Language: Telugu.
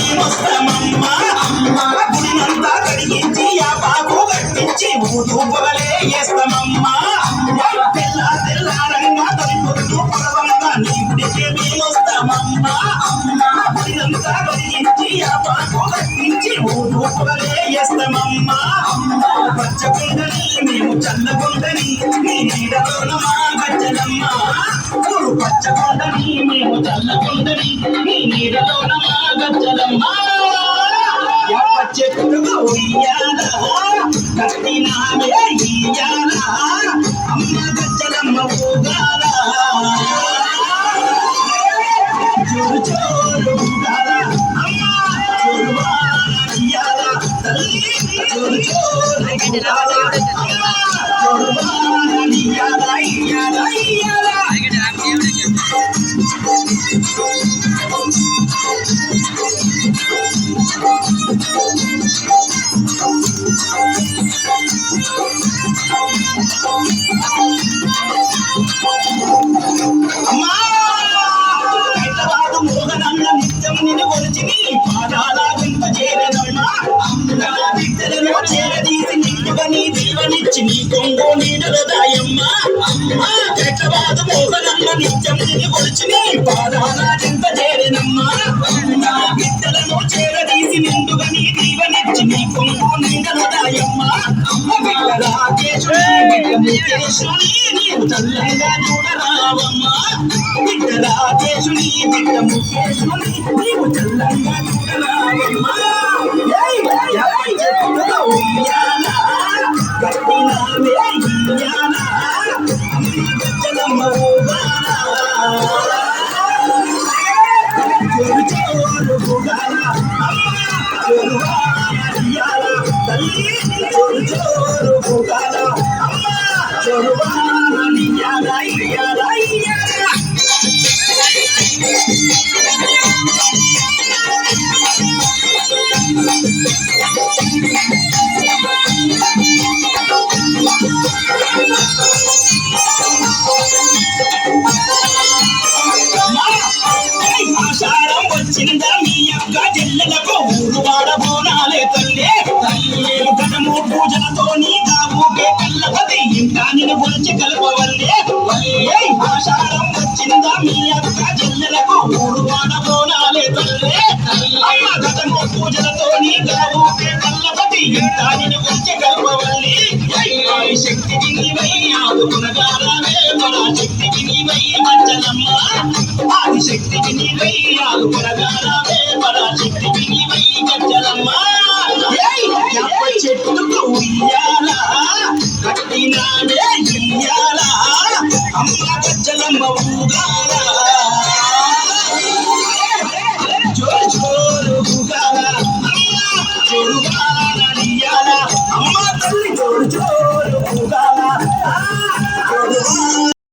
మేమొస్తామమ్మ గుడినంతా కడిగించి ఆ పాకు కట్టించి ఊదు పొగలే వేస్తామమ్మ తెల్లారంగా తొలిపొద్దు పొడవంగా నీ గుడికే మేమొస్తామమ్మ గుడినంతా కడిగించి ఆ పాకు కట్టించి ఊదు పొగలే వేస్తామమ్మ పచ్చగుండని మేము చల్లగుండని నీ నీడలోన మా గజ్జలమ్మ పచ్చగుండని మేము చల్లగుండని నీ నీడలోన మా గజ్జలమ్మ చెట్టుగా ఉయ్యాల కట్టినామే ఇయ్యాల అమ్మ గజ్జలమ్మ ఊగాల జోరు జోరు ఊగాల అమ్మ జోరువాన ఇయ్యాల తల్లి జోరు జోరు ఊగాల అమ్మ జోరువాన ఇయ్యాల ఇయ్యాల ఇయ్యాల హైదరాబాదు మోహనన్న నిత్యం నిన్ను కొలిచి నీ పాదాల వింత చేరదమ్మా బిడ్డలను చేరదీసి నిండుగా నీ దీవనిచ్చి నీ కొంగు నీడలదాయమ్మ హైదరాబాదు మోహనన్న నిత్యం నిన్ను కొలిచి నీ పాదాల వింత చేరనమ్మా బిడ్డలను చేరదీసి నిండుగా నీ దీవనిచ్చి నీ కొంగు నీడలదాయమ్మ బిడ్డ రాజేశ్వరి బిడ్డ ముఖేశ్వరి నీవు చల్లంగా చూడరావమ్మ బిడ్డ రాజేశ్వరి బిడ్డ ముఖేశ్వరి నీవు చల్లంగా చూడరావమ్మ చెప్పుగా ఉయ్యాల కట్టినామే ఇయ్యాల గజ్జలమ్మ ఊగాల జోరు జోరు ఊగాల అమ్మ జోరువాన ఇయ్యాల తల్లి జోరు జోరు ఊగాల అమ్మ జోరువాన ఇయ్యాల ఇయ్యాల ఇయ్యాల ఆషాఢం వచ్చిందా మీ యొక్క జిల్లలకు ఊరు వాడ బోనాలే తల్లి తల్లి గతము పూజలతో నీ కావుకే కల్లపతి ఇంకా నిన్ను పొలిచి కలపవల్లి ఆషాఢం వచ్చిందా మీ యొక్క జిల్లలకు ఊరు వాడ బోనాలే తల్లి అమ్మ గతము పూజలతో నీ కావుకే కల్లపతి ఇంకా నిన్ను పొలిచి కలపవల్లి శక్తికి నీవై ఆదుకునగారాలే మన శక్తికి నీవై గజ్జలమ్మ ఆదిశక్తికి నీవై ఆదుకునగారాలే మన శక్తికి నీవై గజ్జలమ్మ చెట్టుకు ఉయ్యాల కట్టినాడే